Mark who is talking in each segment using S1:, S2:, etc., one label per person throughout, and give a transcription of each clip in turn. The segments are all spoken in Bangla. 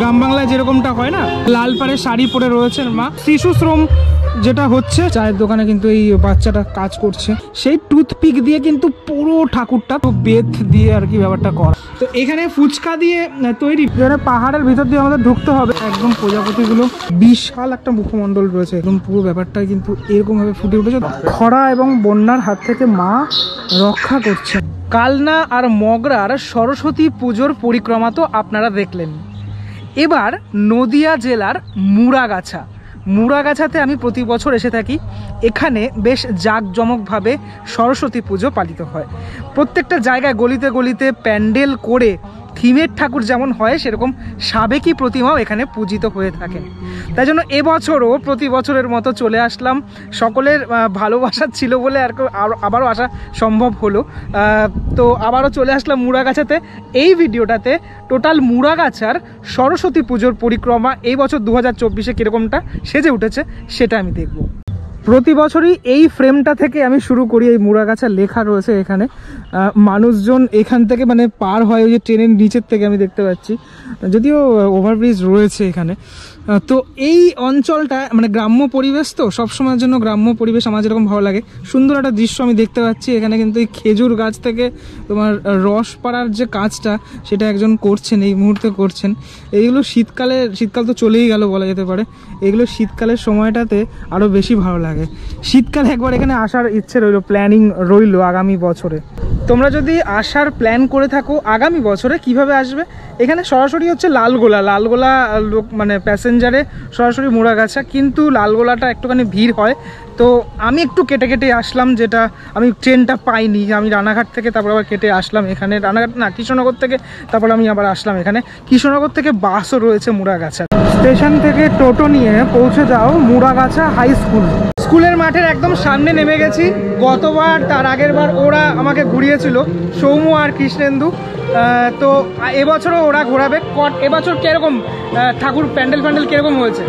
S1: গ্রাম বাংলায় যেরকমটা হয় না, লাল পাড়ে শাড়ি পরে রয়েছেন মা। শিশু শ্রম যেটা হচ্ছে, চায়ের দোকানে কিন্তু এই বাচ্চাটা কাজ করছে, সেই টুথপিক দিয়ে কিন্তু পুরো ঠাকুরটা বেত দিয়ে আর কি ব্যাপারটা করা। তো এখানে ফুচকা দিয়ে তৈরি, যেখানে পাহাড়ের ভিতর দিয়ে আমাদের ঢুকতে হবে। একদম প্রজাপতিগুলো বিশাল একটা মুখমণ্ডল রয়েছে, একদম পুরো ব্যাপারটা কিন্তু এরকম ভাবে ফুটে উঠেছে। খরা এবং বন্যার হাত থেকে মা রক্ষা করছে। কালনা আর মগরার সরস্বতী পুজোর পরিক্রমা তো আপনারা দেখলেন। এবার নদিয়া জেলার মুড়াগাছাতে আমি প্রতি বছর এসে থাকি। এখানে বেশ জাঁকজমকভাবে সরস্বতী পুজো পালিত হয়। প্রত্যেকটা জায়গায় গলিতে গলিতে প্যান্ডেল করে থিমের ঠাকুর যেমন হয়, সেরকম সাবেকি প্রতিমাও এখানে পূজিত হয়ে থাকেন। তাই জন্য এবছরও প্রতি বছরের মতো চলে আসলাম। সকলের ভালোবাসা ছিল বলে আবারও আসা সম্ভব হলো। তো আবারও চলে আসলাম মুড়াগাছাতে। এই ভিডিওটাতে টোটাল মুড়াগাছার সরস্বতী পুজোর পরিক্রমা এই বছর 2024-এ কীরকমটা সেজে উঠেছে সেটা আমি দেখব। প্রতি বছরই এই ফ্রেমটা থেকে আমি শুরু করি। এই মুড়াগাছা লেখা রয়েছে এখানে, মানুষজন এখান থেকে মানে পার হয়, ওই যে ট্রেনের নিচের থেকে আমি দেখতে পাচ্ছি, যদিও ওভারব্রিজ রয়েছে এখানে। তো এই অঞ্চলটা মানে গ্রাম্য পরিবেশ, তো সবসময়ের জন্য গ্রাম্য পরিবেশ আমার যেরকম ভালো লাগে। সুন্দর একটা দৃশ্য আমি দেখতে পাচ্ছি এখানে, কিন্তু এই খেজুর গাছ থেকে তোমার রস পাড়ার যে কাজটা, সেটা একজন করছেন, এই মুহূর্তে করছেন। এইগুলো শীতকাল তো চলেই গেল বলা যেতে পারে, এগুলো শীতকালের সময়টাতে আরও বেশি ভালো লাগে। শীতকালে একবার এখানে আসার ইচ্ছে রইল, প্ল্যানিং রইল আগামী বছরে। তোমরা যদি আসার প্ল্যান করে থাকো আগামী বছরে, কিভাবে আসবে? এখানে সরাসরি হচ্ছে লালগোলা লোক মানে প্যাসেঞ্জারে সরাসরি মুড়াগাছা, কিন্তু লালগোলাটা একটুখানি ভিড় হয়। তো আমি একটু কেটে কেটে আসলাম, যেটা আমি ট্রেনটা পাইনি। আমি রানাঘাট থেকে তারপর আবার কেটে আসলাম এখানে, কৃষ্ণনগর থেকে তারপর আমি আবার আসলাম এখানে। কৃষ্ণনগর থেকে বাসও রয়েছে মুড়াগাছা। স্টেশন থেকে টোটো নিয়ে পৌঁছে যাও মুড়াগাছা হাই স্কুল। স্কুলের মাঠের একদম সামনে নেমে গেছি। গতবার তার আগের বার ওরা আমাকে ঘুরিয়েছিল, সৌম্য আর কৃষ্ণেন্দু। তো এবছরও ওরা ঘোরাবে। এবছর কিরকম ঠাকুর প্যান্ডেল কিরকম হয়েছে?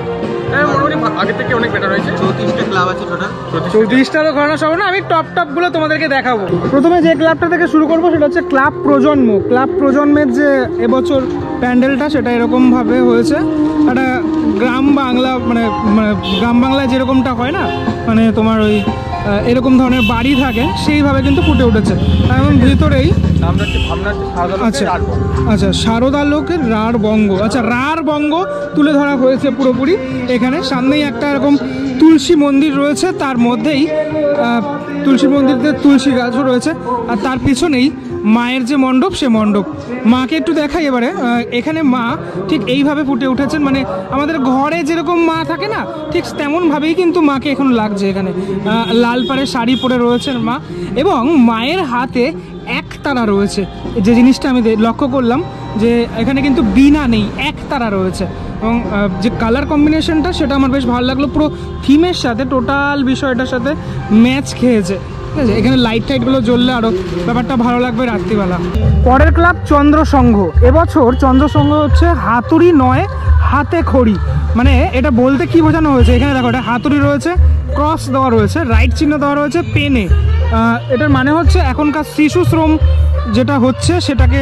S2: মোটামুটি আগের থেকে অনেক বেটার হয়েছে। 34টা ক্লাব আছে টোটাল।
S1: 34টা তো ঘোরানো সব না, আমি টপগুলো তোমাদেরকে দেখাবো। প্রথমে যে ক্লাবটা থেকে শুরু করবো সেটা হচ্ছে ক্লাব প্রজন্মের যে এবছর প্যান্ডেলটা, সেটা এরকমভাবে হয়েছে। একটা গ্রাম বাংলায় যেরকমটা হয় না, মানে তোমার ওই এরকম ধরনের বাড়ি থাকে, সেইভাবে কিন্তু ফুটে উঠেছে। এবং ভিতরেই আচ্ছা সারদা লোকের রাঢ় বঙ্গ, আচ্ছা রাঢ় বঙ্গ তুলে ধরা হয়েছে পুরোপুরি এখানে। সামনেই একটা এরকম তুলসী মন্দির রয়েছে, তার মধ্যেই তুলসী মন্দিরতে তুলসী গাছও রয়েছে, আর তার পিছনেই মায়ের যে মণ্ডপ, সে মণ্ডপ। মাকে একটু দেখাই এবারে। এখানে মা ঠিক এইভাবে ফুটে উঠেছেন, মানে আমাদের ঘরে যেরকম মা থাকে না, ঠিক তেমনভাবেই কিন্তু মাকে এখন লাগছে এখানে। লাল পাড়ে শাড়ি পরে রয়েছেন মা, এবং মায়ের হাতে একতারা রয়েছে। যে জিনিসটা আমি লক্ষ্য করলাম, যে এখানে কিন্তু বিনা নেই, একতারা রয়েছে। এবং যে কালার কম্বিনেশনটা, সেটা আমার বেশ ভালো লাগলো। পুরো থিমের সাথে, টোটাল বিষয়টার সাথে ম্যাচ খেয়েছে। ঠিক আছে, এখানে লাইটগুলো জ্বললে আরও ব্যাপারটা ভালো লাগবে রাত্রিবেলা। পরের ক্লাব চন্দ্রসংঘ। এবছর চন্দ্রসংঘ হচ্ছে হাতুড়ি নয়, হাতে খড়ি। মানে এটা বলতে কি বোঝানো হয়েছে, এখানে দেখো, এটা হাতুড়ি রয়েছে, ক্রস দেওয়া রয়েছে, রাইট চিহ্ন দেওয়া রয়েছে পেনে। এটার মানে হচ্ছে এখনকার শিশু শ্রম যেটা হচ্ছে, সেটাকে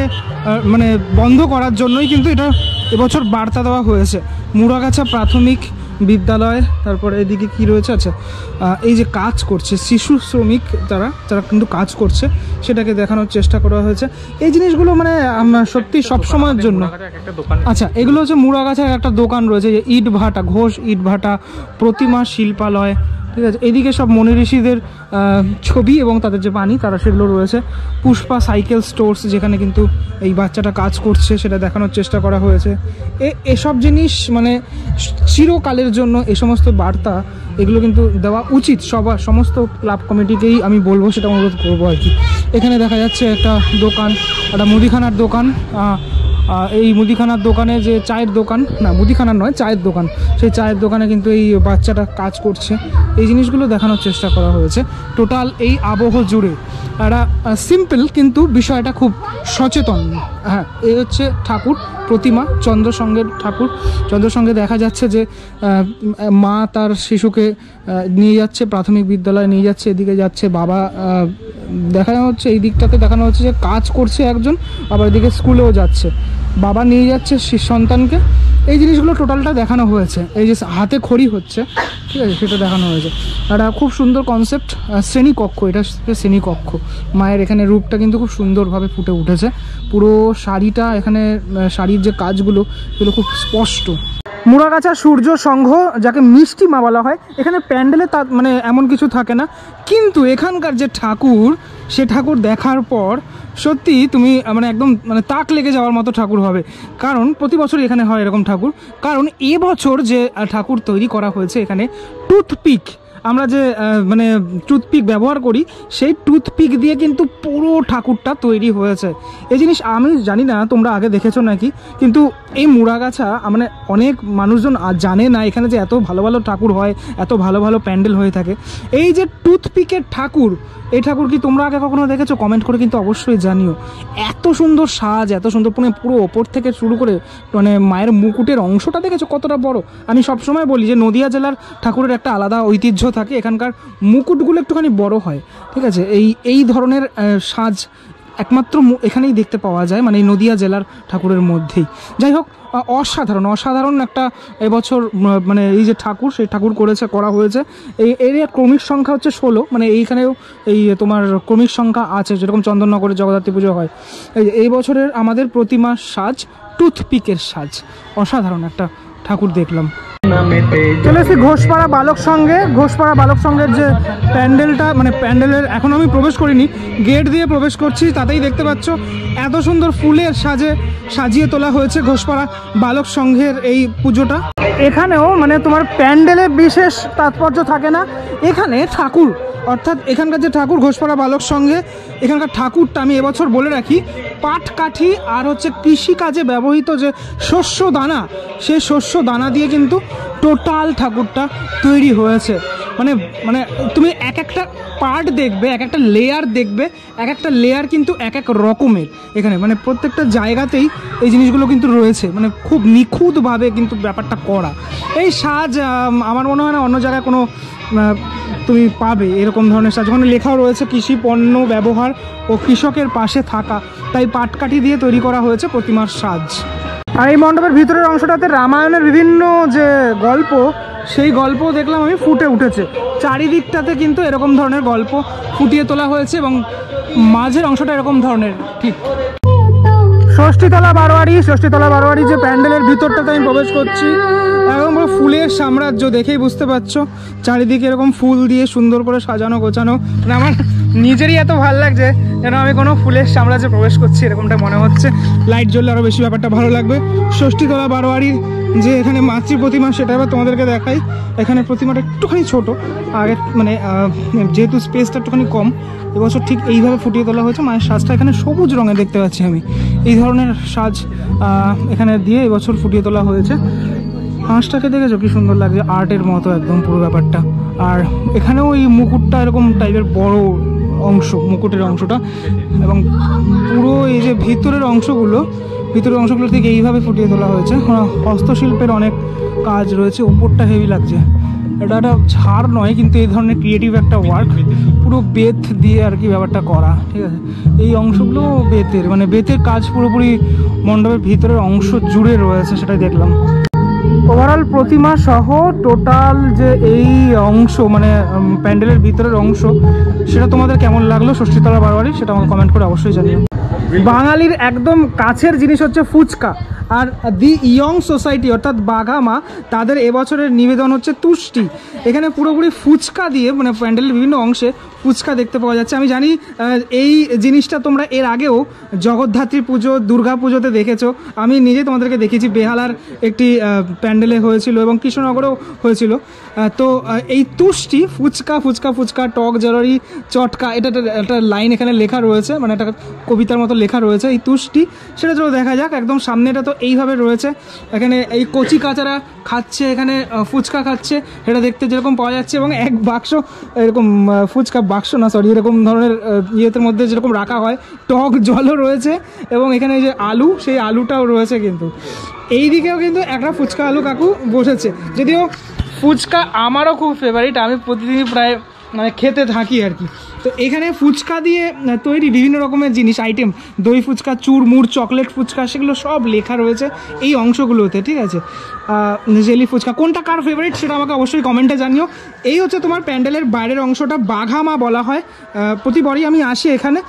S1: মানে বন্ধ করার জন্যই কিন্তু এটা এবছর বার্তা দেওয়া হয়েছে। মুড়াগাছা প্রাথমিক বিদ্যালয়, তারপরে এদিকে কি রয়েছে, আচ্ছা এই যে কাজ করছে শিশু শ্রমিক, যারা কিন্তু কাজ করছে, সেটাকে দেখানোর চেষ্টা করা হয়েছে। এই জিনিসগুলো মানে সত্যি সবসময়ের জন্য। আচ্ছা, এগুলো হচ্ছে মুড়াগাছার একটা দোকান রয়েছে, যে ইট ভাটা, ঘোষ ইট ভাটা, প্রতিমা শিল্পালয়। ঠিক আছে, এদিকে সব মনি ঋষিদের ছবি এবং তাদের যে বাণী, তারা সেগুলো রয়েছে। পুষ্পা সাইকেল স্টোর্স, যেখানে কিন্তু এই বাচ্চাটা কাজ করছে, সেটা দেখানোর চেষ্টা করা হয়েছে। এসব জিনিস মানে চিরকালের জন্য এই সমস্ত বার্তা, এগুলো কিন্তু দেওয়া উচিত সমস্ত ক্লাব কমিটিকেই আমি বলবো, সেটা অনুরোধ করবো আর কি। এখানে দেখা যাচ্ছে একটা দোকান, একটা মুদিখানার দোকান। এই মুদিখানার দোকানে যে চায়ের দোকান, না মুদিখানার নয়, চায়ের দোকান, সেই চায়ের দোকানে কিন্তু এই বাচ্চাটা কাজ করছে। এই জিনিসগুলো দেখানোর চেষ্টা করা হয়েছে টোটাল এই আবহ জুড়ে। একটা সিম্পল, কিন্তু বিষয়টা খুব সচেতন। হ্যাঁ, এই হচ্ছে ঠাকুর প্রতিমা, চন্দ্রসংঘের ঠাকুর। চন্দ্রসংঘে দেখা যাচ্ছে যে মা তার শিশুকে নিয়ে যাচ্ছে, প্রাথমিক বিদ্যালয়ে নিয়ে যাচ্ছে, এদিকে যাচ্ছে বাবা। দেখানো হচ্ছে এই দিকটাতে, দেখানো হচ্ছে যে কাজ করছে একজন, আবার এদিকে স্কুলেও যাচ্ছে। বাবা নিয়ে যাচ্ছে সন্তানকে, এই জিনিসগুলো টোটালটা দেখানো হয়েছে। এই যে হাতে খড়ি হচ্ছে, ঠিক আছে, সেটা দেখানো হয়েছে। একটা খুব সুন্দর কনসেপ্ট, শ্রেণীকক্ষ, এটা শ্রেণীকক্ষ। মায়ের এখানে রূপটা কিন্তু খুব সুন্দরভাবে ফুটে উঠেছে। পুরো শাড়িটা এখানে, শাড়ির যে কাজগুলো সেগুলো খুব স্পষ্ট। মুড়াগাছা সূর্য সংঘ, যাকে মিষ্টি মা বলা হয়, এখানে প্যান্ডেলে তা মানে এমন কিছু থাকে না, কিন্তু এখানকার যে ঠাকুর, সে ঠাকুর দেখার পর সত্যি তুমি মানে একদম মানে তাক লেগে যাওয়ার মতো ঠাকুর হবে। কারণ প্রতি বছরই এখানে হয় এরকম ঠাকুর। কারণ এবছর যে ঠাকুর তৈরি করা হয়েছে এখানে, টুথপিক, আমরা যে মানে টুথপিক ব্যবহার করি, সেই টুথপিক দিয়ে কিন্তু পুরো ঠাকুরটা তৈরি হয়েছে। এই জিনিস আমি জানি না তোমরা আগে দেখেছো নাকি, কিন্তু এই মুড়াগাছা মানে অনেক মানুষজন জানে না এখানে যে এত ভালো ভালো ঠাকুর হয়, এত ভালো ভালো প্যান্ডেল হয়ে থাকে। এই যে টুথপিকের ঠাকুর, এই ঠাকুর কি তোমরা আগে কখনো দেখেছো? কমেন্ট করে কিন্তু অবশ্যই জানিও। এত সুন্দর সাজ, এত সুন্দর, পুরো ওপর থেকে শুরু করে মানে মায়ের মুকুটের অংশটা দেখেছো কতটা বড়। আমি সবসময় বলি যে নদিয়া জেলার ঠাকুরের একটা আলাদা ঐতিহ্য থাকে, এখানকার মুকুটগুলো একটুখানি বড় হয়, ঠিক আছে। এই ধরনের সাজ একমাত্র এখানেই দেখতে পাওয়া যায়, মানে এই নদিয়া জেলার ঠাকুরের মধ্যেই। যাই হোক, অসাধারণ একটা এবছর মানে এই যে ঠাকুর, সেই ঠাকুর করা হয়েছে। এই এরিয়ার ক্রমিক সংখ্যা হচ্ছে 16, মানে এইখানেও এই তোমার ক্রমিক সংখ্যা আছে, যেরকম চন্দননগরে জগদ্ধাত্রী পুজো হয়। এই বছরের আমাদের প্রতিমা সাজ টুথপিকের সাজ, অসাধারণ একটা ঠাকুর দেখলাম। চলে এসেছি ঘোষপাড়া বালক সংঘের যে প্যান্ডেলটা, মানে প্যান্ডেলের এখন আমি প্রবেশ করিনি, গেট দিয়ে প্রবেশ করছি। তাতেই দেখতে পাচ্ছ এত সুন্দর ফুলের সাজিয়ে তোলা হয়েছে ঘোষপাড়া বালক সংঘের এই পুজোটা। এখানেও মানে তোমার প্যান্ডেলে বিশেষ তাৎপর্য থাকে না, এখানে ঠাকুর, অর্থাৎ এখানকার যে ঠাকুর ঘোষপাড়া বালক সংঘে, এখানকার ঠাকুরটা আমি এবছর বলে রাখি, পাটকাঠি আর হচ্ছে কৃষিকাজে ব্যবহৃত যে শস্য দানা, সেই শস্য দানা দিয়ে কিন্তু টোটাল ঠাকুরটা তৈরি হয়েছে। মানে তুমি এক একটা পার্ট দেখবে, এক একটা লেয়ার দেখবে, এক একটা লেয়ার কিন্তু এক এক রকমের এখানে, মানে প্রত্যেকটা জায়গাতেই এই জিনিসগুলো কিন্তু রয়েছে, মানে খুব নিখুঁতভাবে কিন্তু ব্যাপারটা করা। এই সাজ আমার মনে হয় না অন্য জায়গায় কোনো তুমি পাবে এরকম ধরনের সাজ। ওখানে লেখাও রয়েছে কৃষি পণ্য ব্যবহার ও কৃষকের পাশে থাকা, তাই পাটকাঠি দিয়ে তৈরি করা হয়েছে প্রতিমার সাজ। আর এই মণ্ডপের ভিতরের অংশটাতে রামায়ণের বিভিন্ন যে গল্প, সেই গল্প দেখলাম আমি ফুটে উঠেছে। চারিদিকটাতে কিন্তু এরকম ধরনের গল্প ফুটিয়ে তোলা হয়েছে এবং মাঝের অংশটা এরকম ধরনের। ঠিক ষষ্ঠীতলা বারোয়ারি যে প্যান্ডেলের ভিতরটাতে আমি প্রবেশ করছি, এরকম ফুলের সাম্রাজ্য, দেখেই বুঝতে পারছো চারিদিকে এরকম ফুল দিয়ে সুন্দর করে সাজানো গোছানো। মানে আমার নিজেরই এত ভালো লাগছে যেন আমি কোনো ফুলের সাম্রাজ্যে প্রবেশ করছি, এরকমটা মনে হচ্ছে। লাইট জ্বললে আরও বেশি ব্যাপারটা ভালো লাগবে। ষষ্ঠীতলা বারোয়ারির যে এখানে মাতৃ প্রতিমা, সেটা এবার তোমাদেরকে দেখাই। এখানে প্রতিমাটা একটুখানি ছোট, আগে মানে যেহেতু স্পেসটা একটুখানি কম, এবছর ঠিক এইভাবে ফুটিয়ে তোলা হয়েছে। মায়ের সাজটা এখানে সবুজ রঙে দেখতে পাচ্ছি আমি, এই ধরনের সাজ এখানে দিয়ে এবছর ফুটিয়ে তোলা হয়েছে। হাঁসটাকে দেখেছো কি সুন্দর লাগছে, আর্টের মতো একদম পুরো ব্যাপারটা। আর এখানেও এই মুকুটটা এরকম টাইপের বড় অংশ, মুকুটের অংশটা, এবং পুরো এই যে ভিতরের অংশগুলো থেকে এইভাবে ফুটিয়ে তোলা হয়েছে। হস্তশিল্পের অনেক কাজ রয়েছে, উপরটা হেভি লাগছে। এটা একটা ছাড় নয়, কিন্তু এই ধরনের ক্রিয়েটিভ একটা ওয়ার্ক, পুরো বেত দিয়ে আর কি ব্যাপারটা করা, ঠিক আছে। এই অংশগুলো বেতের, মানে বেতের কাজ পুরোপুরি মণ্ডপের ভিতরের অংশ জুড়ে রয়েছে, সেটাই দেখলাম। ওভারঅল প্রতিমা সহ টোটাল যে এই অংশ, মানে প্যান্ডেলের ভিতরের অংশ, সেটা তোমাদের কেমন লাগলো ষষ্ঠীতলা বারোয়ারি, সেটা আমাকে কমেন্ট করে অবশ্যই জানিও। বাঙালির একদম কাছের জিনিস হচ্ছে ফুচকা, আর দি ইয়ং সোসাইটি অর্থাৎ বাঘামা, তাদের এবছরের নিবেদন হচ্ছে তুষ্টি। এখানে পুরোপুরি ফুচকা দিয়ে, মানে প্যান্ডেলের বিভিন্ন অংশে ফুচকা দেখতে পাওয়া যাচ্ছে। আমি জানি এই জিনিসটা তোমরা এর আগেও জগদ্ধাত্রী পুজো, দুর্গা পুজোতে দেখেছো। আমি নিজেই তোমাদেরকে দেখেছি, বেহালার একটি প্যান্ডেলে হয়েছিল এবং কৃষ্ণনগরেও হয়েছিল। তো এই তুষ্টি, ফুচকা টক জলরি চটকা, এটা একটা লাইন এখানে লেখা রয়েছে, মানে একটা কবিতার মতো লেখা রয়েছে এই তুষ্টি। সেটা চলো দেখা যাক। একদম সামনেটা তো এইভাবে রয়েছে, এখানে এই কচি কাচারা খাচ্ছে, এখানে ফুচকা খাচ্ছে, এটা দেখতে যেরকম পাওয়া যাচ্ছে। এবং এক বাক্স এরকম ফুচকা বাক্স না, সরি, এরকম ধরনের ইয়েতের মধ্যে যেরকম রাখা হয়, টক জলও রয়েছে, এবং এখানে যে আলু, সেই আলুটাও রয়েছে। কিন্তু এই দিকেও কিন্তু একটা ফুচকা আলু কাকু বসেছে। যদিও ফুচকা আমারও খুব ফেভারিট, আমি প্রতিদিনই প্রায় মানে খেতে থাকি আর কি। তো এখানে ফুচকা দিয়ে তৈরি বিভিন্ন রকমের জিনিস আইটেম, দই ফুচকা, চুরমুড়, চকলেট ফুচকা, সেগুলো সব লেখা রয়েছে এই অংশগুলোতে, ঠিক আছে। জেলি ফুচকা কোনটা কার ফেভারিট সেটা আমাকে অবশ্যই কমেন্টে জানিও। এই হচ্ছে তোমার প্যান্ডেলের বাইরের অংশটা, বাঘামা বলা হয়। প্রতিবারই আমি আসি এখানে,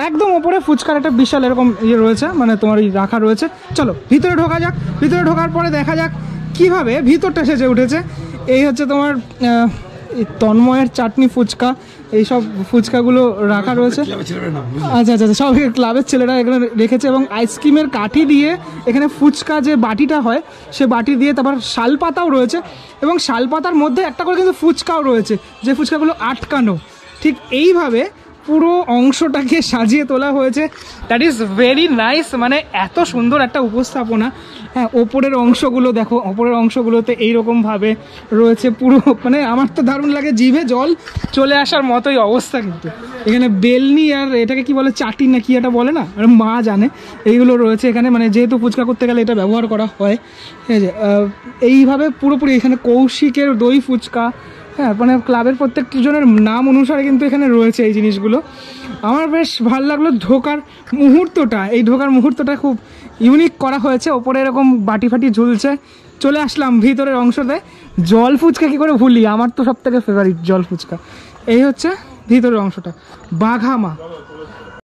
S1: একদম ওপরে ফুচকার একটা বিশাল এরকম ইয়ে রয়েছে, মানে তোমার রাখা রয়েছে। চলো ভিতরে ঢোকা যাক। ভিতরে ঢোকার পরে দেখা যাক কিভাবে ভিতরটা সেজে উঠেছে। এই হচ্ছে তোমার তন্ময়ের চাটনি ফুচকা, এইসব ফুচকাগুলো রাখা রয়েছে। আচ্ছা আচ্ছা, সব ক্লাবের ছেলেরা এখানে রেখেছে, এবং আইসক্রিমের কাঠি দিয়ে এখানে ফুচকা যে বাটিটা হয় সে বাটি দিয়ে, তারপর শালপাতাও রয়েছে, এবং শালপাতার মধ্যে একটা করে কিন্তু ফুচকাও রয়েছে, যে ফুচকাগুলো আটকানো। ঠিক এইভাবে পুরো অংশটাকে সাজিয়ে তোলা হয়েছে। দ্যাট ইজ ভেরি নাইস, মানে এত সুন্দর একটা উপস্থাপনা। হ্যাঁ, ওপরের অংশগুলো দেখো, ওপরের অংশগুলোতে এইরকমভাবে রয়েছে পুরো, মানে আমার তো দারুণ লাগে, জিভে জল চলে আসার মতোই অবস্থা। কিন্তু এখানে বেলনি আর এটাকে কি বলে, চাটি না কি এটা বলে না, মা জানে, এইগুলো রয়েছে এখানে, মানে যেহেতু ফুচকা করতে গেলে এটা ব্যবহার করা হয়। ঠিক আছে, এইভাবে পুরোপুরি এখানে কৌশিকের দই ফুচকা, হ্যাঁ, মানে ক্লাবের প্রত্যেকটি জনের নাম অনুসারে কিন্তু এখানে রয়েছে এই জিনিসগুলো। আমার বেশ ভালো লাগলো ঢোকার মুহূর্তটা, এই ঢোকার মুহূর্তটা খুব ইউনিক করা হয়েছে। ওপরে এরকম বাটি ফাটি ঝুলছে। চলে আসলাম ভিতরের অংশতে। জল ফুচকা কী করে ভুলি, আমার তো সব থেকে ফেভারিট জল ফুচকা। এই হচ্ছে ভিতরের অংশটা, বাঘামা।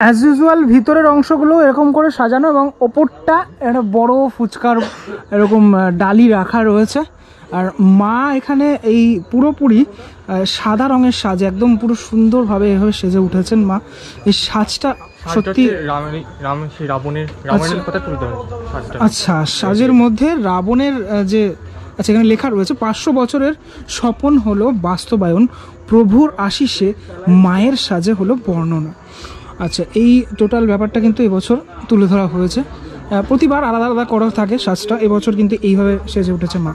S1: অ্যাজ ইউজুয়াল ভিতরের অংশগুলো এরকম করে সাজানো, এবং ওপরটা একটা বড় ফুচকার এরকম ডালি রাখা রয়েছে। আর মা এখানে এই পুরোপুরি সাদা রঙের সাজ, একদম পুরো সুন্দরভাবে এভাবে সেজে উঠেছেন মা। এই সাজটা সত্যি রাবণের কথা তুলতে হবে। আচ্ছা, সাজের মধ্যে রাবণের যে, আচ্ছা এখানে লেখা রয়েছে 500 বছরের স্বপন হলো বাস্তবায়ন, প্রভুর আশিসে মায়ের সাজে হলো বর্ণনা। আচ্ছা, এই টোটাল ব্যাপারটা কিন্তু এবছর তুলে ধরা হয়েছে। প্রতিবার আলাদা আলাদা করা থাকে সাজটা, এবছর কিন্তু এইভাবে সেজে উঠেছে মা।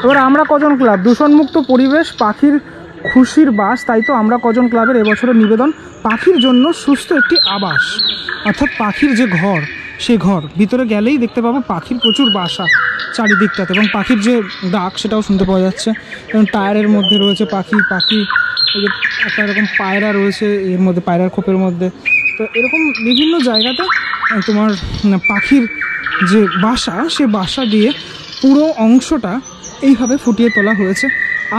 S1: এবার আমরা কজন ক্লাব, দূষণমুক্ত পরিবেশ, পাখির খুশির বাস, তাই তো আমরা কজন ক্লাবের এবছরের নিবেদন পাখির জন্য সুস্থ একটি আবাস, অর্থাৎ পাখির যে ঘর, সে ঘর ভিতরে গেলেই দেখতে পাবো পাখির প্রচুর বাসা চারিদিকটাতে, এবং পাখির যে ডাক সেটাও শুনতে পাওয়া যাচ্ছে। এবং টায়ারের মধ্যে রয়েছে পাখি, এই যে একটা এরকম পায়রা রয়েছে এর মধ্যে, পায়রার খোপের মধ্যে। তো এরকম বিভিন্ন জায়গাতে তোমার পাখির যে বাসা, সে বাসা দিয়ে পুরো অংশটা এইভাবে ফুটিয়ে তোলা হয়েছে।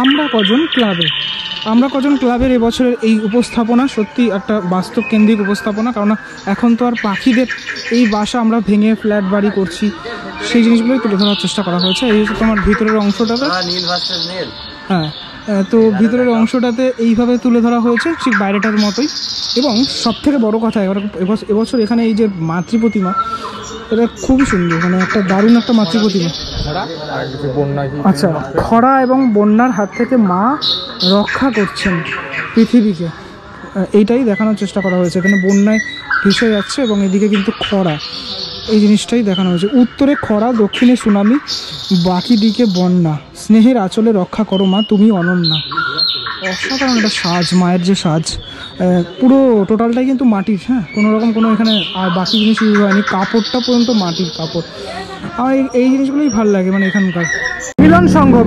S1: আমরা কজন ক্লাবের এবছরের এই উপস্থাপনা সত্যি একটা বাস্তব কেন্দ্রিক উপস্থাপনা, কারণ এখন তো আর পাখিদের এই বাসা আমরা ভেঙে ফ্ল্যাট বাড়ি করছি, সেই জিনিসগুলোই তুলে ধরার চেষ্টা করা হয়েছে। এই হচ্ছে তোমার ভিতরের অংশটাতে, হ্যাঁ, তো ভিতরের অংশটাতে এইভাবে তুলে ধরা হয়েছে ঠিক বাইরেটার মতোই। এবং সব থেকে বড় কথা, এবছর এখানে এই যে মাতৃ প্রতিমা, এটা খুবই সুন্দর, মানে একটা দারুণ একটা মাতৃ প্রতিমা। আচ্ছা, খরা এবং বন্যার হাত থেকে মা রক্ষা করছেন পৃথিবীকে, এইটাই দেখানোর চেষ্টা করা হয়েছে। এখানে বন্যায় ভেসে যাচ্ছে এবং এদিকে কিন্তু খরা, এই জিনিসটাই দেখানো হয়েছে। উত্তরে খরা, দক্ষিণে সুনামি, বাকি দিকে বন্যা, স্নেহের আঁচলে রক্ষা করো মা তুমি অনন্যা। অসাধারণ একটা সাজ, মায়ের যে সাজ, পুরো টোটালটাই কিন্তু মাটির, হ্যাঁ, কোনো রকম কোনো এখানে আর বাকি জিনিস ইউজ হয়নি, কাপড়টা পর্যন্ত মাটির কাপড়। আমার এই জিনিসগুলোই ভালো লাগে, মানে এখানকার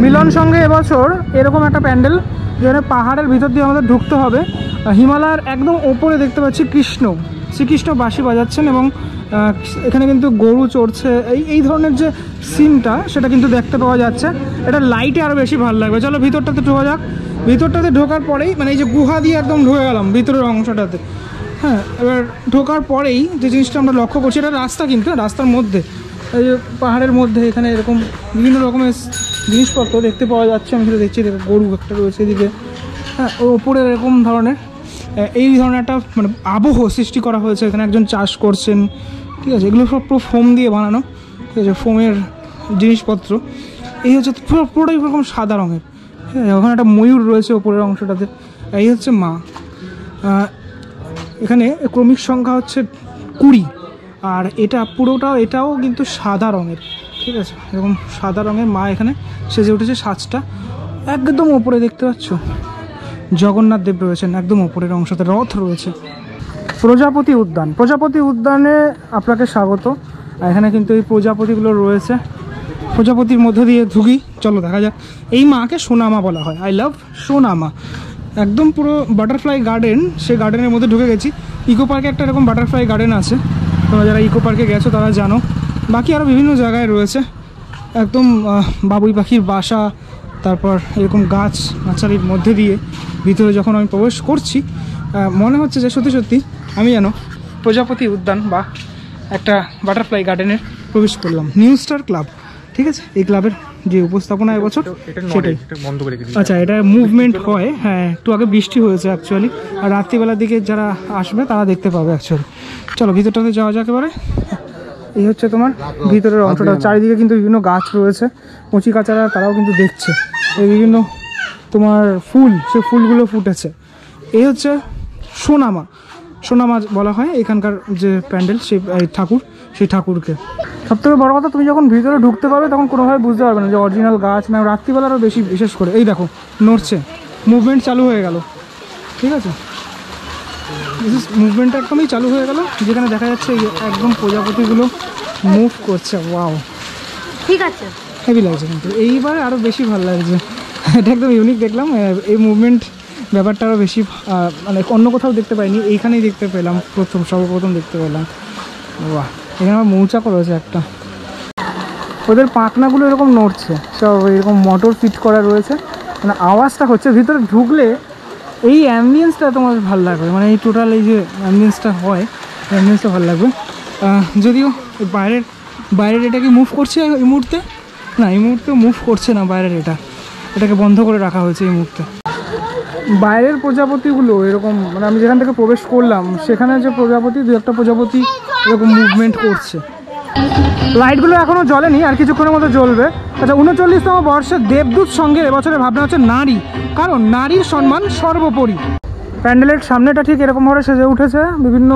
S1: মিলন সংঘে এবছর এরকম একটা প্যান্ডেল, যেখানে পাহাড়ের ভিতর দিয়ে আমাদের ঢুকতে হবে। হিমালয়ের একদম ওপরে দেখতে পাচ্ছি শ্রীকৃষ্ণ বাঁশি বাজাচ্ছেন, এবং এখানে কিন্তু গরু চড়ছে, এই ধরনের যে সিনটা সেটা কিন্তু দেখতে পাওয়া যাচ্ছে। এটা লাইটে আরও বেশি ভালো লাগবে। চলো ভিতরটাতে ঢোকা যাক। ভিতরটাতে ঢোকার পরেই, মানে এই যে গুহা দিয়ে একদম ঢুকে গেলাম ভিতরের অংশটাতে, হ্যাঁ। এবার ঢোকার পরেই যে জিনিসটা আমরা লক্ষ্য করছি, এটা রাস্তা, কিন্তু রাস্তার মধ্যে, এই যে পাহাড়ের মধ্যে এখানে এরকম বিভিন্ন রকমের জিনিসপত্র দেখতে পাওয়া যাচ্ছে। আমি সেটা দেখছি, গরু একটা রয়েছে এদিকে, হ্যাঁ, ওপরে এরকম ধরনের এই ধরনের একটা মানে আবহ সৃষ্টি করা হয়েছে। এখানে একজন চাষ করছেন, ঠিক আছে। এগুলো সব পুরো ফোম দিয়ে বানানো, ঠিক আছে, ফোমের জিনিসপত্র। এই হচ্ছে পুরোটাই এরকম সাদা রঙের, ঠিক আছে। ওখানে একটা ময়ূর রয়েছে ওপরের অংশটাতে। এই হচ্ছে মা। এখানে ক্রমিক সংখ্যা হচ্ছে 20, আর এটাও কিন্তু সাদা রঙের, ঠিক আছে। এরকম সাদা রঙের মা এখানে সেজে উঠেছে। সাজটা একদম ওপরে দেখতে পাচ্ছ, জগন্নাথ দেব রয়েছেন একদম ওপরের অংশতে, রথ রয়েছে। প্রজাপতি উদ্যানে আপনাকে স্বাগত। এখানে কিন্তু এই প্রজাপতিগুলো রয়েছে, প্রজাপতির মধ্যে দিয়ে ঢুকি। চলো দেখা যাক। এই মাকে সোনামা বলা হয়, আই লাভ সোনামা। একদম পুরো বাটারফ্লাই গার্ডেন, সেই গার্ডেনের মধ্যে ঢুকে গেছি। ইকো পার্কে একটা এরকম বাটারফ্লাই গার্ডেন আছে, তোমরা যারা ইকো পার্কে গেছো তারা জানো। বাকি আরও বিভিন্ন জায়গায় রয়েছে একদম বাবুই পাখির বাসা, তারপর এরকম গাছালির মধ্যে দিয়ে ভিতরে যখন আমি প্রবেশ করছি মনে হচ্ছে যে সত্যি সত্যি আমি যেন প্রজাপতি উদ্যান বা একটা বাটারফ্লাই গার্ডেনে প্রবেশ করলাম। নিউ স্টার ক্লাব, ঠিক আছে, এই ক্লাবের যে উপস্থাপনা এবছর সেটাই। আচ্ছা, এটা মুভমেন্ট হয়, হ্যাঁ, একটু আগে বৃষ্টি হয়েছে অ্যাকচুয়ালি, আর রাত্রিবেলার দিকে যারা আসবে তারা দেখতে পাবে অ্যাকচুয়ালি। চলো ভিতরটাতে যাওয়া যাক এবারে। এই হচ্ছে তোমার ভিতরের অংশটা, চারিদিকে কিন্তু বিভিন্ন গাছ রয়েছে, কচি কাচারা তারাও কিন্তু দেখছে। এই বিভিন্ন তোমার ফুল, সে ফুলগুলো ফুটেছে। এই হচ্ছে সোনামা, সোনামা বলা হয় এখানকার যে প্যান্ডেল, সেই ঠাকুর, সেই ঠাকুরকে। সবথেকে বড় কথা, তুমি যখন ভিতরে ঢুকতে পারবে তখন কোনোভাবে বুঝতে পারবে না যে অরিজিনাল গাছ না, রাত্রিবেলারও বেশি বিশেষ করে। এই দেখো নড়ছে, মুভমেন্ট চালু হয়ে গেল, ঠিক আছে, মুভমেন্টটা একদমই চালু হয়ে গেল, যেখানে দেখা যাচ্ছে একদম প্রজাপতিগুলো মুভ করছে। ওয়াও, ঠিক আছে, হেভি লাগছে কিন্তু এইবার আরও বেশি ভালো লাগছে। এটা একদম ইউনিক দেখলাম, এই মুভমেন্ট ব্যাপারটা আরও বেশি, মানে অন্য কোথাও দেখতে পাইনি, এইখানেই দেখতে পেলাম, সর্বপ্রথম দেখতে পেলাম। বাহ, এখানে আমার মৌচাকও রয়েছে একটা, ওদের পাখনাগুলো এরকম নড়ছে, সব এরকম মোটর ফিট করা রয়েছে, মানে আওয়াজটা হচ্ছে। ভিতরে ঢুকলে এই অ্যাম্বিয়েন্সটা তোমার ভালো লাগবে, মানে এই টোটাল এই যে অ্যাম্বিয়েন্সটা হয়, অ্যাম্বিয়েন্সটা ভালো লাগবে। যদিও বাইরের এটা কি মুভ করছে এই মুহূর্তে? না, এই মুহূর্তে মুভ করছে না বাইরের, এটাকে বন্ধ করে রাখা হয়েছে এই মুহূর্তে। বাইরের প্রজাপতিগুলো এরকম, মানে আমি যেখান থেকে প্রবেশ করলাম সেখানে যে প্রজাপতি, দু একটা প্রজাপতি এরকম মুভমেন্ট করছে। লাইটগুলো এখনও জ্বলেনি, আর কিছুক্ষণের মধ্যে জ্বলবে। আচ্ছা, 39তম বর্ষের দেবদূত সঙ্গে এবছরের ভাবনা হচ্ছে নারী, কারণ নারীর সম্মান সর্বোপরি। প্যান্ডেলের সামনেটা ঠিক এরকমভাবে সেজে উঠেছে, বিভিন্ন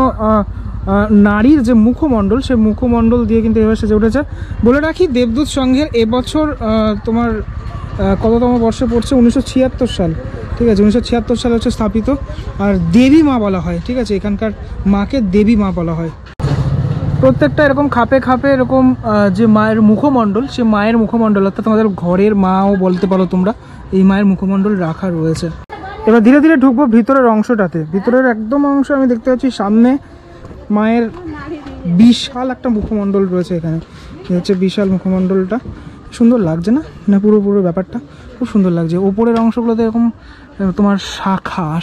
S1: নারীর যে মুখমণ্ডল, সেই মুখমণ্ডল দিয়ে কিন্তু এবার সেজে উঠেছে। বলে রাখি, দেবদূত সংঘের এবছর তোমার কততম বর্ষে পড়ছে? 1976 সাল, ঠিক আছে, 1976 সালে হচ্ছে স্থাপিত। আর দেবী মা বলা হয়, ঠিক আছে, এখানকার মাকে দেবী মা বলা হয়। প্রত্যেকটা এরকম খাপে খাপে এরকম যে মায়ের মুখমণ্ডল, সে মায়ের মুখমণ্ডল, অর্থাৎ তোমাদের ঘরের মাও বলতে পারো তোমরা, এই মায়ের মুখমণ্ডল রাখা রয়েছে। এবার ধীরে ধীরে ঢুকবো ভিতরের অংশটাতে। ভিতরের একদম অংশ আমি দেখতে পাচ্ছি সামনে মায়ের বিশাল একটা মুখমণ্ডল রয়েছে, এখানে হচ্ছে বিশাল মুখমণ্ডলটা, সুন্দর লাগছে না? না, পুরো ব্যাপারটা খুব সুন্দর লাগছে। ওপরের অংশগুলোতে এরকম তোমার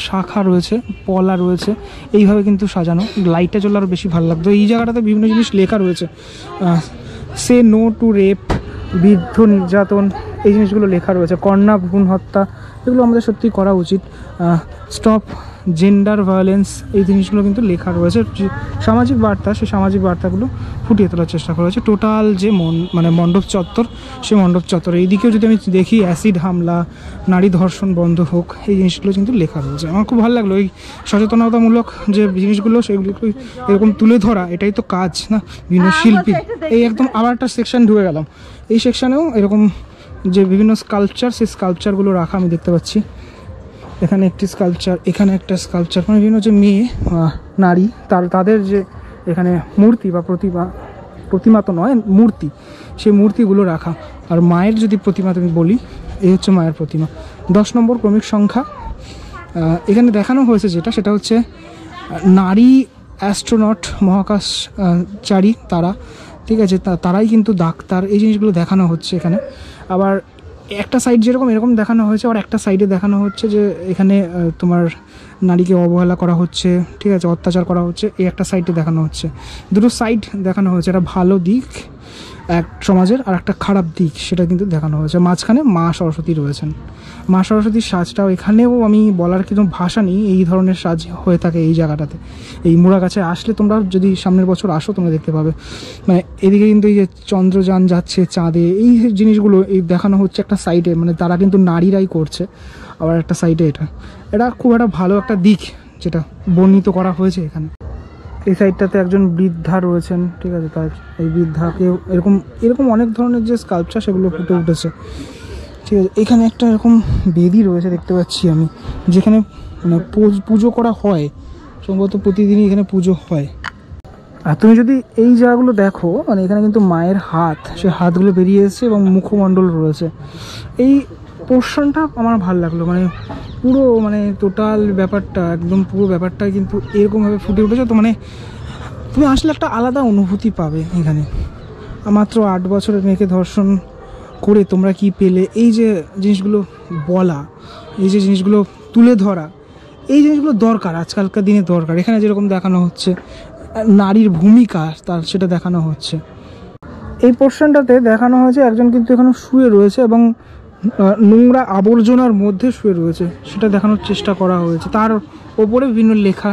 S1: শাখা রয়েছে, পলা রয়েছে, এইভাবে কিন্তু সাজানো। লাইটটা জ্বললে আরও বেশি ভালো লাগতো। এই জায়গাটাতে বিভিন্ন জিনিস লেখা রয়েছে, সে নো টু রেপ, বৃদ্ধ নির্যাতন, এই জিনিসগুলো লেখা রয়েছে। কন্যা ভ্রূণ হত্যা, এগুলো আমাদের সত্যি করা উচিত। স্টপ জেন্ডার ভায়োলেন্স, এই জিনিসগুলো কিন্তু লেখা রয়েছে। সামাজিক বার্তা, সেই সামাজিক বার্তাগুলো ফুটিয়ে তোলার চেষ্টা করা হয়েছে। টোটাল যে মানে মণ্ডপ চত্বর, সেই মণ্ডপ চত্বর এইদিকেও যদি আমি দেখি, অ্যাসিড হামলা, নারী ধর্ষণ বন্ধ হোক, এই জিনিসগুলো কিন্তু লেখা রয়েছে। আমার খুব ভালো লাগলো এই সচেতনতামূলক যে জিনিসগুলো, সেগুলো এরকম তুলে ধরা, এটাই তো কাজ না বিভিন্ন শিল্পী। এই একদম আবার একটা সেকশন ঢুকে গেলাম, এই সেকশানেও এরকম যে বিভিন্ন স্কাল্পচার, সেই স্কাল্পচারগুলো রাখা আমি দেখতে পাচ্ছি। এখানে একটি স্কাল্পচার, এখানে একটা স্কাল্পচার, মানে বিভিন্ন যে মেয়ে নারী তাদের যে এখানে মূর্তি বা প্রতিমা তো নয়, মূর্তি, সেই মূর্তিগুলো রাখা। আর মায়ের যদি প্রতিমা তুমি বলি, এই হচ্ছে মায়ের প্রতিমা। 10 নম্বর ক্রমিক সংখ্যা এখানে দেখানো হয়েছে, সেটা হচ্ছে নারী অ্যাস্ট্রোনট, মহাকাশচারী তারা, ঠিক আছে, তারাই কিন্তু ডাক্তার, এই জিনিসগুলো দেখানো হচ্ছে এখানে। আবার একটা সাইড যেরকম এরকম দেখানো হয়েছে, আর একটা সাইডে দেখানো হচ্ছে যে এখানে তোমার নারীকে অবহেলা করা হচ্ছে, ঠিক আছে, অত্যাচার করা হচ্ছে, এই একটা সাইডে দেখানো হচ্ছে। দুটো সাইড দেখানো হয়েছে, একটা ভালো দিক এক সমাজের, আর একটা খারাপ দিক, সেটা কিন্তু দেখানো হয়েছে। মাঝখানে মা সরস্বতী রয়েছেন। মা সরস্বতীর সাজটাও এখানেও আমি বলার কিছু ভাষা নেই, এই ধরনের সাজ হয়ে থাকে এই জায়গাটাতে। এই মুড়াগাছে আসলে তোমরা যদি সামনের বছর আসো, তোমরা দেখতে পাবে, মানে এদিকে কিন্তু এই যে চন্দ্রযান যাচ্ছে চাঁদে, এই জিনিসগুলো এই দেখানো হচ্ছে একটা সাইডে, মানে তারা কিন্তু নারীরাই করছে। আবার একটা সাইডে এটা খুব একটা ভালো একটা দিক, যেটা বর্ণিত করা হয়েছে এখানে। এই সাইডটাতে একজন বৃদ্ধা রয়েছেন, ঠিক আছে, তার এই বৃদ্ধাকেও এরকম অনেক ধরনের যে স্কাল্পচার, সেগুলো ফুটে উঠেছে, ঠিক আছে। এখানে একটা এরকম বেদি রয়েছে দেখতে পাচ্ছি আমি, যেখানে মানে পুজো করা হয়, সম্ভবত প্রতিদিনই এখানে পুজো হয়। আর তুমি যদি এই জায়গাগুলো দেখো, মানে এখানে কিন্তু মায়ের হাত, সে হাতগুলো বেরিয়ে এসেছে এবং মুখমণ্ডল রয়েছে। এই পোর্শনটা আমার ভালো লাগলো, মানে পুরো মানে টোটাল ব্যাপারটা একদম পুরো ব্যাপারটা কিন্তু এরকমভাবে ফুটে উঠেছে। তো মানে তুমি আসলে একটা আলাদা অনুভূতি পাবে এখানে। মাত্র 8 বছরের মেয়েকে ধর্ষণ করে তোমরা কি পেলে, এই যে জিনিসগুলো বলা, এই যে জিনিসগুলো তুলে ধরা, এই জিনিসগুলো দরকার, আজকালকার দিনে দরকার। এখানে যেরকম দেখানো হচ্ছে নারীর ভূমিকা, তার সেটা দেখানো হচ্ছে। এই পোর্শনটাতে দেখানো হয়েছে একজন কিন্তু এখানে শুয়ে রয়েছে এবং নোংরা আবর্জনার মধ্যে শুয়ে রয়েছে, সেটা দেখানোর চেষ্টা করা হয়েছে। তার ওপরে বিভিন্ন লেখা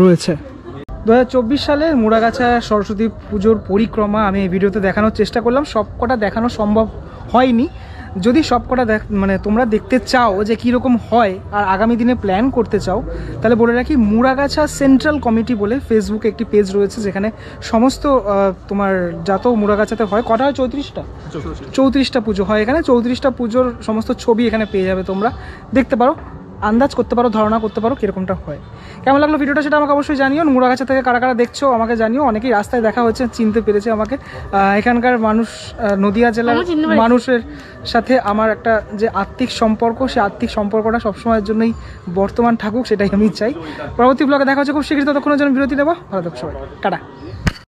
S1: রয়েছে। 2024 সালে মুড়াগাছা সরস্বতী পুজোর পরিক্রমা আমি এই ভিডিওতে দেখানোর চেষ্টা করলাম। সবকটা দেখানো সম্ভব হয়নি। যদি সবকটা মানে তোমরা দেখতে চাও যে কীরকম হয় আর আগামী দিনে প্ল্যান করতে চাও, তাহলে বলে রাখি মুড়াগাছা সেন্ট্রাল কমিটি বলে ফেসবুকে একটি পেজ রয়েছে, যেখানে সমস্ত তোমার যত মুড়াগাছাতে হয়, কটা হয় 34টা পুজো হয় এখানে। 34টা পুজোর সমস্ত ছবি এখানে পেয়ে যাবে, তোমরা দেখতে পারো, আন্দাজ করতে পারো, ধারণা করতে পারো কীরকমটা হয়। কেমন লাগলো ভিডিওটা সেটা আমাকে অবশ্যই জানিও। মুড়াগাছা থেকে কারা কারা দেখছো আমাকে জানিও। অনেকেই রাস্তায় দেখা হচ্ছে, চিনতে পেরেছে আমাকে। এখানকার মানুষ, নদিয়া জেলার মানুষের সাথে আমার একটা যে আত্মিক সম্পর্ক, সেই আত্মিক সম্পর্কটা সবসময়ের জন্যই বর্তমান থাকুক, সেটাই আমি চাই। পরবর্তী ব্লগে দেখা হচ্ছে খুব শীঘ্রই, ততক্ষণের জন্য বিরতি নেবো। ভালো থাকো সবাই, টাটা।